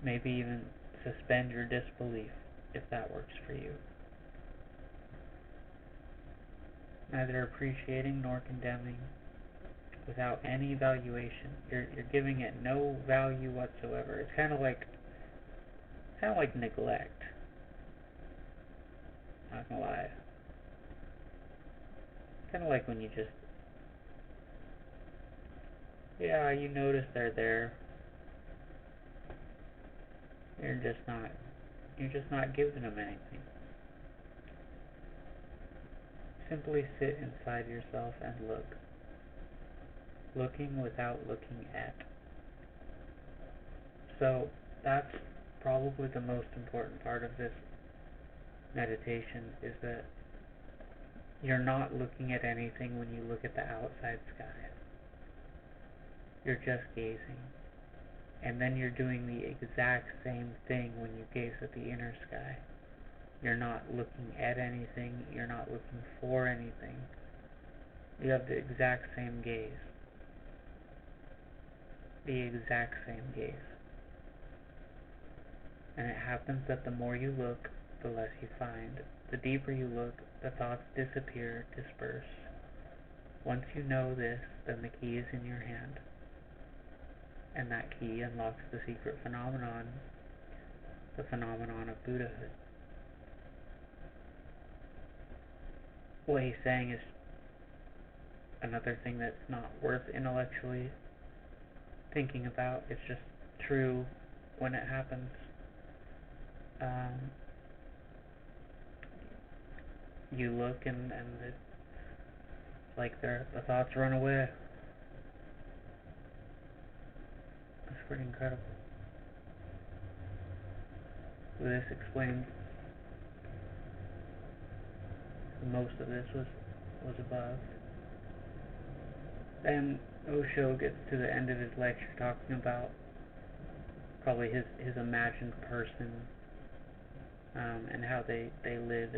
Maybe even suspend your disbelief if that works for you. Neither appreciating nor condemning, without any evaluation. You're giving it no value whatsoever. It's kind of like neglect. Not gonna lie. Kind of like when you just, yeah, you notice they're there. You're just not giving them anything. Simply sit inside yourself and look. Looking without looking at. So that's probably the most important part of this meditation, is that you're not looking at anything when you look at the outside sky. You're just gazing. And then you're doing the exact same thing when you gaze at the inner sky. You're not looking at anything. You're not looking for anything. You have the exact same gaze. the exact same gaze. And it happens that the more you look, the less you find. The deeper you look, the thoughts disappear, disperse. Once you know this, then the key is in your hand. And that key unlocks the secret phenomenon, the phenomenon of Buddhahood. What he's saying is another thing that's not worth intellectually thinking about. It's just true when it happens. You look and it's like the thoughts run away. It's pretty incredible. So this explains most of this was above. Then Osho gets to the end of his lecture talking about probably his imagined person, and how they live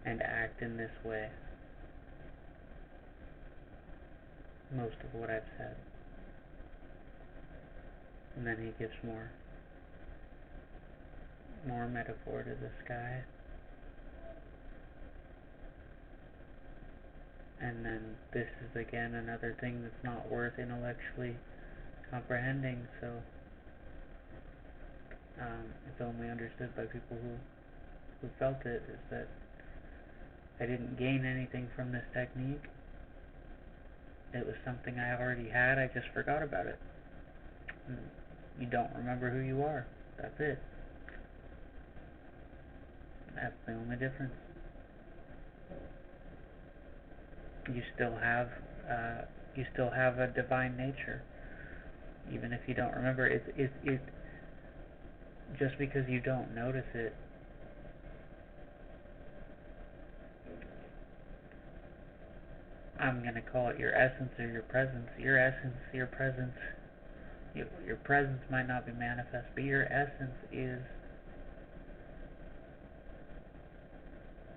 and act in this way. Most of what I've said. And then he gives more metaphor to the sky. And then this is again another thing that's not worth intellectually comprehending, so it's only understood by people who felt it, is that I didn't gain anything from this technique. It was something I already had, I just forgot about it. And you don't remember who you are. That's it. That's the only difference. You still have a divine nature, even if you don't remember. It just because you don't notice it, I'm gonna call it your essence or your presence. Your essence, your presence. Your presence might not be manifest, but your essence is.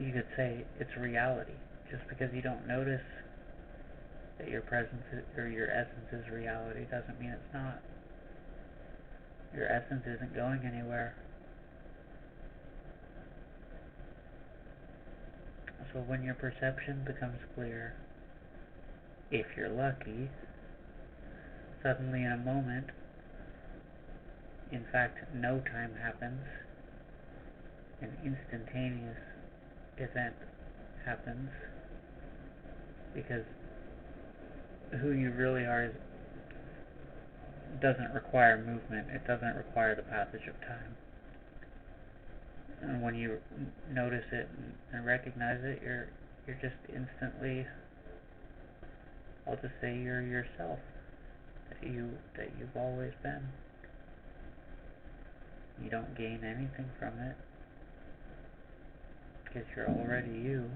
You could say it's reality. Just because you don't notice that your presence or your essence is reality doesn't mean it's not. Your essence isn't going anywhere. So when your perception becomes clear, if you're lucky, suddenly in a moment, in fact, no time happens, an instantaneous event happens, because who you really are doesn't require movement. It doesn't require the passage of time. And when you notice it and recognize it, you're just instantly, I'll just say you're yourself, that you've always been. You don't gain anything from it, because you're already you.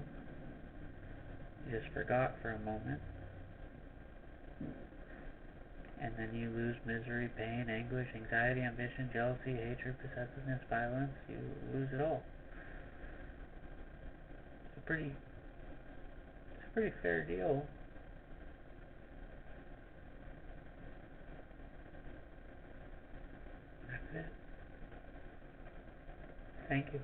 You just forgot for a moment. And then you lose misery, pain, anguish, anxiety, ambition, jealousy, hatred, possessiveness, violence. You lose it all. It's a pretty fair deal. That's it. Thank you.